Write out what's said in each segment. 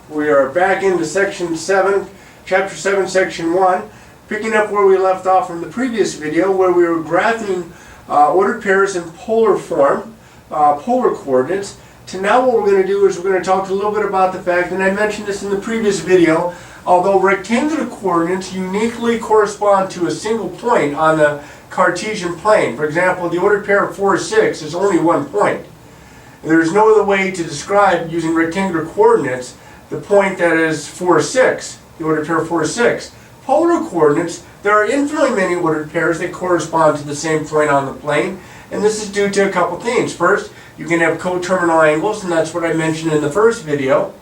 We are back into section 7, chapter 7, section 1, picking up where we left off from the previous video, where we were graphing ordered pairs in polar form, polar coordinates. To now what we're going to do is we're going to talk a little bit about the fact, and I mentioned this in the previous video, although rectangular coordinates uniquely correspond to a single point on the Cartesian plane. For example, the ordered pair of 4, 6 is only one point. There's no other way to describe, using rectangular coordinates, the point that is 4, 6, the ordered pair of 4, 6. Polar coordinates, there are infinitely many ordered pairs that correspond to the same point on the plane, and this is due to a couple things. First, you can have coterminal angles, and that's what I mentioned in the first video.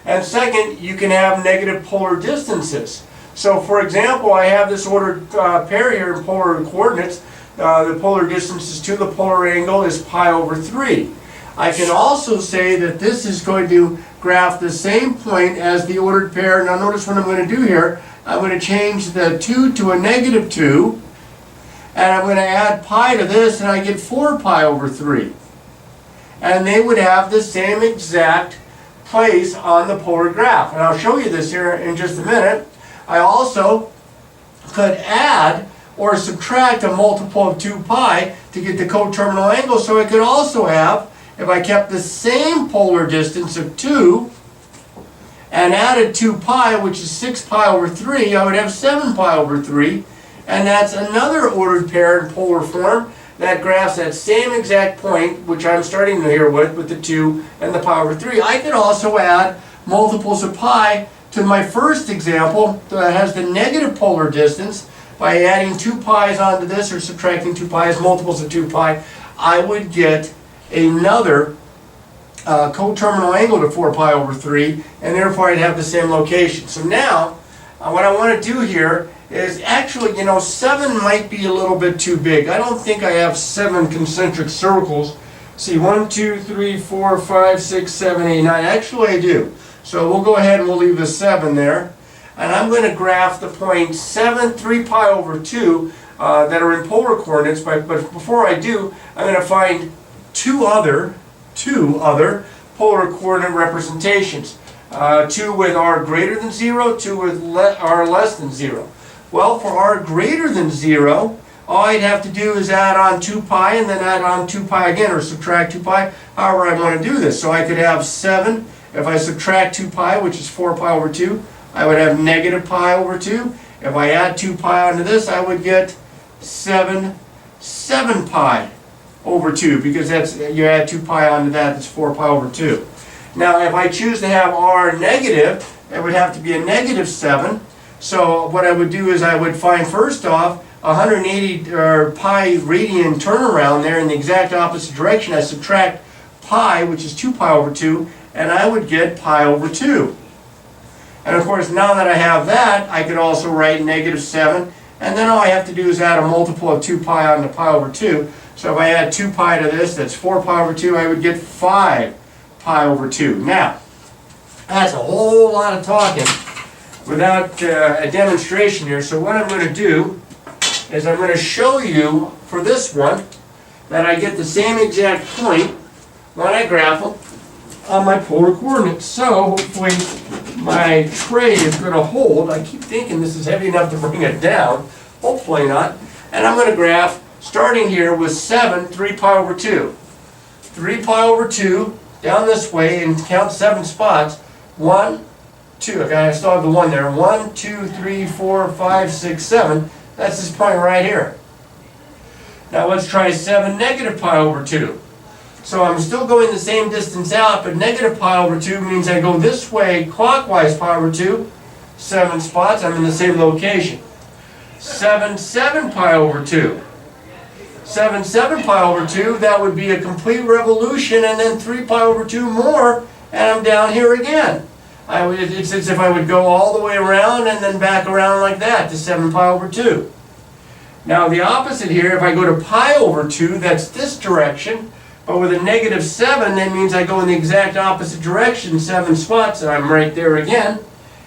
And second, you can have negative polar distances. So for example, I have this ordered pair here in polar coordinates. The polar distance to the polar angle is pi over 3. I can also say that this is going to graph the same point as the ordered pair. Now notice what I'm going to do here. I'm going to change the 2 to a negative 2, and I'm going to add pi to this, and I get 4 pi over 3. And they would have the same exact place on the polar graph. And I'll show you this here in just a minute. I also could add or subtract a multiple of 2 pi to get the coterminal angle, so I could also have, if I kept the same polar distance of 2 and added 2 pi, which is 6 pi over 3, I would have 7 pi over 3. And that's another ordered pair in polar form that graphs that same exact point, which I'm starting here with the 2 and the pi over 3. I could also add multiples of pi to my first example that has the negative polar distance by adding 2 pi's onto this or subtracting 2 pi's, multiples of 2 pi. I would get another coterminal angle to 4 pi over 3, and therefore I'd have the same location. So now, what I want to do here is actually, 7 might be a little bit too big. I don't think I have 7 concentric circles. See, 1, 2, 3, 4, 5, 6, 7, 8, 9. Actually, I do. So we'll go ahead and we'll leave the 7 there. And I'm going to graph the point 7, 3 pi over 2 that are in polar coordinates. But before I do, I'm going to find two other polar coordinate representations. 2 with r greater than 0, 2 with r less than 0. Well, for r greater than 0, all I'd have to do is add on 2 pi and then add on 2 pi again, or subtract 2 pi, however I want to do this. So I could have 7, if I subtract 2 pi, which is 4 pi over 2, I would have negative pi over 2. If I add 2 pi onto this, I would get 7 pi over 2, because that's, you add 2 pi onto that, that's 4 pi over 2. Now if I choose to have r negative, it would have to be a negative 7. So what I would do is I would find, first off, 180 pi radian turnaround there in the exact opposite direction. I subtract pi, which is 2 pi over 2, and I would get pi over 2. And of course, now that I have that, I could also write negative 7, and then all I have to do is add a multiple of 2 pi onto pi over 2. So if I add 2 pi to this, that's 4 pi over 2, I would get 5 pi over 2. Now, that's a whole lot of talking without a demonstration here. So what I'm going to do is I'm going to show you for this one that I get the same exact point when I graph them on my polar coordinates. So hopefully my tray is going to hold. I keep thinking this is heavy enough to bring it down. Hopefully not. And I'm going to graph starting here with 7, 3 pi over 2. 3 pi over 2 down this way and count 7 spots. 1, 2. Okay, I still have the 1 there. 1, 2, 3, 4, 5, 6, 7. That's this point right here. Now let's try 7 negative pi over 2. So I'm still going the same distance out, but negative pi over 2 means I go this way clockwise pi over 2. 7 spots, I'm in the same location. 7 pi over 2. 7 pi over 2, that would be a complete revolution, and then 3 pi over 2 more, and I'm down here again. It's as if I would go all the way around and then back around like that to 7 pi over 2. Now the opposite here, if I go to pi over 2, that's this direction, but with a negative 7, that means I go in the exact opposite direction, 7 spots, and I'm right there again.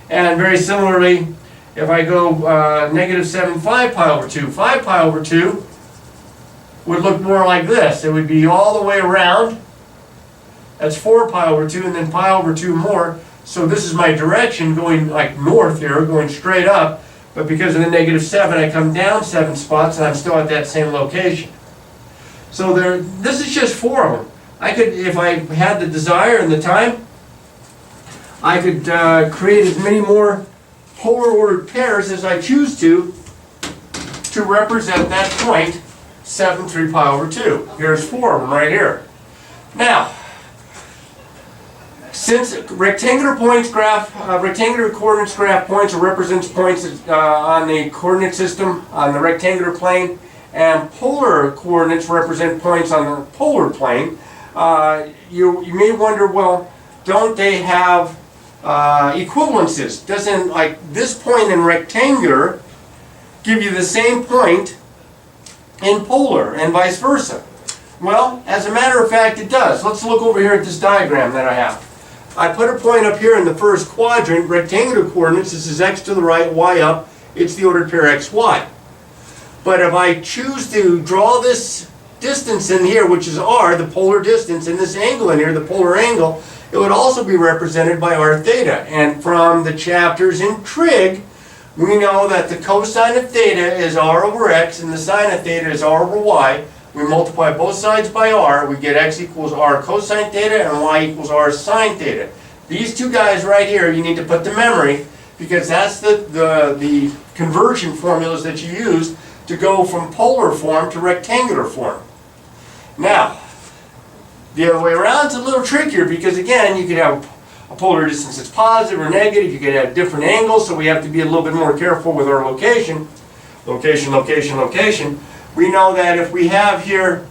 And very similarly, if I go negative 7, 5 pi over 2, 5 pi over 2 would look more like this. It would be all the way around. That's 4 pi over 2, and then pi over 2 more. So this is my direction going like north here, going straight up. But because of the negative 7, I come down 7 spots, and I'm still at that same location. So this is just 4 of them. I could, if I had the desire and the time, I could create as many more polar ordered pairs as I choose to represent that point, 7, 3 pi over 2. Here's 4 of them right here. Now, since rectangular points graph, rectangular coordinates graph points or represents points on the coordinate system on the rectangular plane, and polar coordinates represent points on the polar plane, you may wonder, well, don't they have equivalences? Doesn't like this point in rectangular give you the same point in polar and vice versa? Well, as a matter of fact, it does. Let's look over here at this diagram that I have. I put a point up here in the first quadrant, rectangular coordinates. This is x to the right, y up. It's the ordered pair x, y. But if I choose to draw this distance in here, which is r, the polar distance, and this angle in here, the polar angle, it would also be represented by r theta. And from the chapters in trig, we know that the cosine of theta is r over x, and the sine of theta is r over y. We multiply both sides by r, we get x equals r cosine theta and y equals r sine theta. These two guys right here you need to put to memory, because that's the conversion formulas that you use to go from polar form to rectangular form. Now, the other way around is a little trickier, because again, you could have a polar distance that's positive or negative, you could have different angles, so we have to be a little bit more careful with our location. Location, location, location. We know that if we have here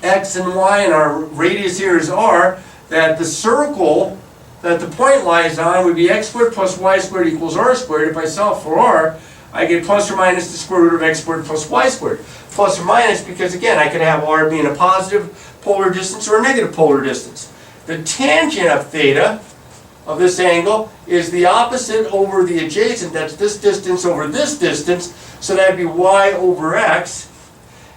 x and y and our radius here is r, that the circle that the point lies on would be x squared plus y squared equals r squared. If I solve for r, I get plus or minus the square root of x squared plus y squared. Plus or minus because, again, I could have r being a positive polar distance or a negative polar distance. The tangent of theta, of this angle, is the opposite over the adjacent. That's this distance over this distance. So that would be y over x.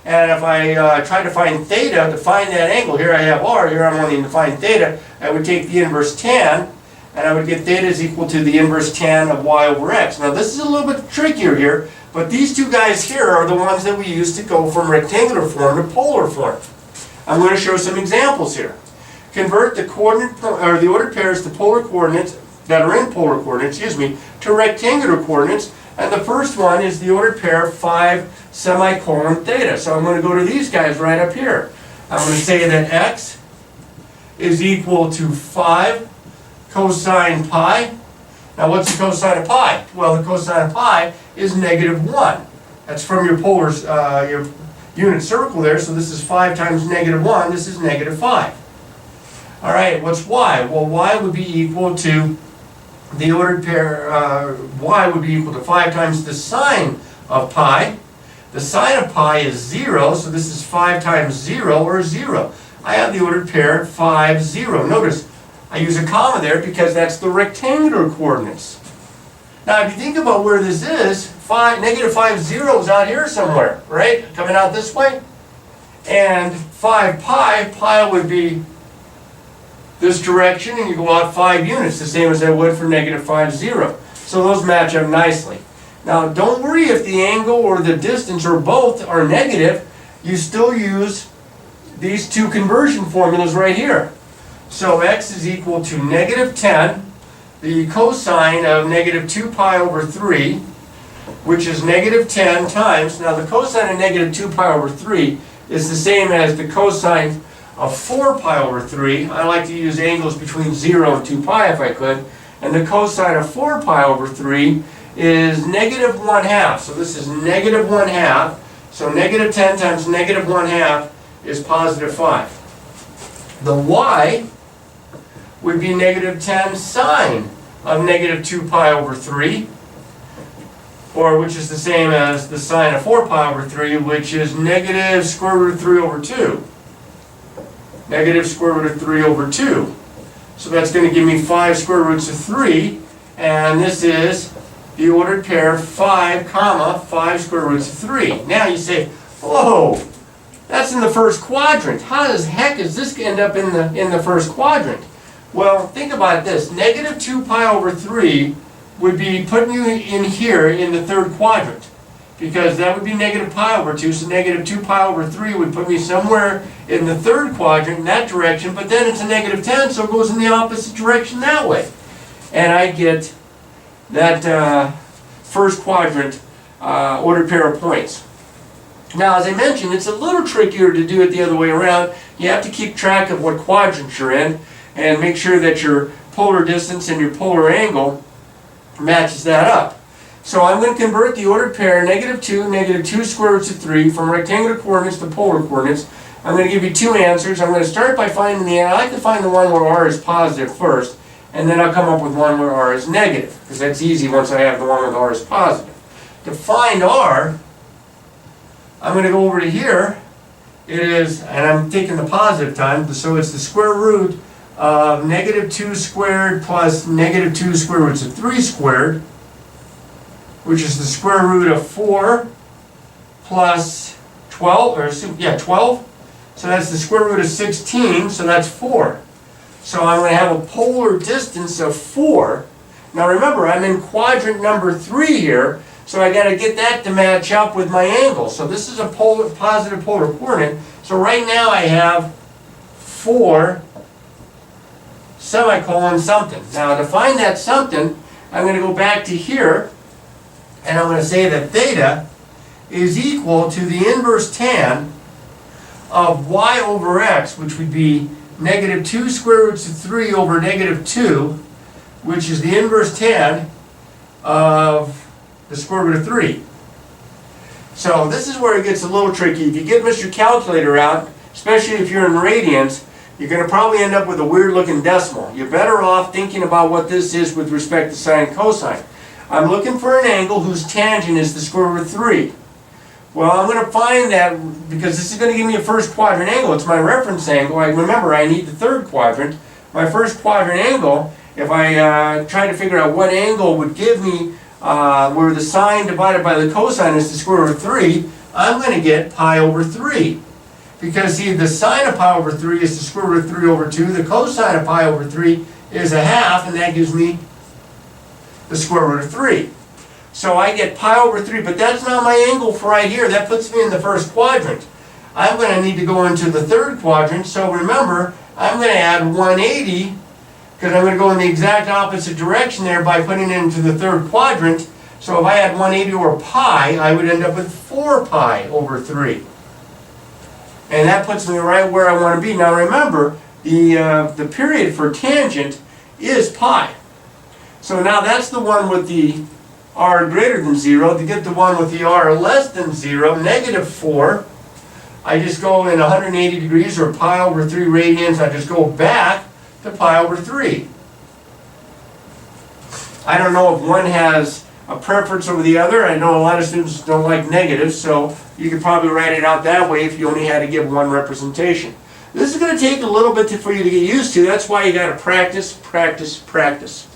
And if I try to find theta, to find that angle, here I have r, here I'm wanting to find theta, I would take the inverse tan, and I would get theta is equal to the inverse tan of y over x. Now this is a little bit trickier here, but these two guys here are the ones that we use to go from rectangular form to polar form. I'm going to show some examples here. Convert the coordinate, or the ordered pairs to polar coordinates, that are in polar coordinates, to rectangular coordinates. And the first one is the ordered pair 5 semicolon theta. So I'm going to go to these guys right up here. I'm going to say that x is equal to 5 cosine pi. Now what's the cosine of pi? Well, the cosine of pi is negative 1. That's from your polar, your unit circle there. So this is 5 times negative 1. This is negative 5. All right, what's y? Well, y would be equal to the ordered pair, y would be equal to 5 times the sine of pi. The sine of pi is 0, so this is 5 times 0, or 0. I have the ordered pair 5, 0. Notice, I use a comma there because that's the rectangular coordinates. Now, if you think about where this is, negative 5, 0 is out here somewhere, right? Coming out this way. And 5 pi would be this direction, and you go out 5 units, the same as I would for negative 5, 0. So those match up nicely. Now don't worry if the angle or the distance or both are negative, you still use these two conversion formulas right here. So x is equal to negative 10, the cosine of negative 2 pi over 3, which is negative 10 times, now the cosine of negative 2 pi over 3 is the same as the cosine of 4 pi over 3. I like to use angles between 0 and 2 pi if I could. And the cosine of 4 pi over 3 is negative 1/2. So this is negative 1/2. So negative 10 times negative 1/2 is positive 5. The y would be negative 10 sine of negative 2 pi over 3, or which is the same as the sine of 4 pi over 3, which is negative square root of 3 over 2. Negative square root of 3 over 2. So that's going to give me 5 square roots of 3, and this is the ordered pair 5 comma 5 square roots of 3. Now you say, whoa, that's in the first quadrant. How the heck does this end up in the first quadrant? Well, think about this. Negative 2 pi over 3 would be putting you in here in the third quadrant, because that would be negative pi over 2, so negative 2 pi over 3 would put me somewhere in the third quadrant in that direction, but then it's a negative 10, so it goes in the opposite direction that way. And I get that first quadrant ordered pair of points. Now, as I mentioned, it's a little trickier to do it the other way around. You have to keep track of what quadrant you're in and make sure that your polar distance and your polar angle matches that up. So I'm going to convert the ordered pair negative 2 square roots of 3 from rectangular coordinates to polar coordinates. I'm going to give you two answers. I'm going to start by finding I like to find the one where r is positive first, and then I'll come up with one where r is negative, because that's easy once I have the one where r is positive. To find r, I'm going to go over to here. It is, and I'm taking the positive time, so it's the square root of negative 2 squared plus negative 2 square roots of 3 squared, which is the square root of 4 plus 12, or 12. So that's the square root of 16, so that's 4. So I'm going to have a polar distance of 4. Now remember, I'm in quadrant number 3 here, so I got to get that to match up with my angle. So this is a positive polar coordinate. So right now I have 4 semicolon something. Now to find that something, I'm going to go back to here, and I'm going to say that theta is equal to the inverse tan of y over x, which would be negative 2 square roots of 3 over negative 2, which is the inverse tan of the square root of 3. So this is where it gets a little tricky. If you get Mr. Calculator out, especially if you're in radians, you're going to probably end up with a weird looking decimal. You're better off thinking about what this is with respect to sine and cosine. I'm looking for an angle whose tangent is the square root of 3. Well, I'm going to find that because this is going to give me a first quadrant angle. It's my reference angle. Remember, I need the third quadrant. My first quadrant angle, if I try to figure out what angle would give me where the sine divided by the cosine is the square root of 3, I'm going to get pi over 3. Because see, the sine of pi over 3 is the square root of 3 over 2. The cosine of pi over 3 is a half, and that gives me the square root of 3. So I get pi over 3, but that's not my angle for right here. That puts me in the first quadrant. I'm going to need to go into the third quadrant. So remember, I'm going to add 180, because I'm going to go in the exact opposite direction there by putting it into the third quadrant. So if I had 180 over pi, I would end up with 4 pi over 3. And that puts me right where I want to be. Now remember, the period for tangent is pi. So now that's the one with the r greater than 0. To get the one with the r less than 0, negative 4, I just go in 180 degrees, or pi over 3 radians. I just go back to pi over 3. I don't know if one has a preference over the other. I know a lot of students don't like negatives, so you could probably write it out that way if you only had to give one representation. This is going to take a little bit for you to get used to. That's why you got to practice, practice, practice.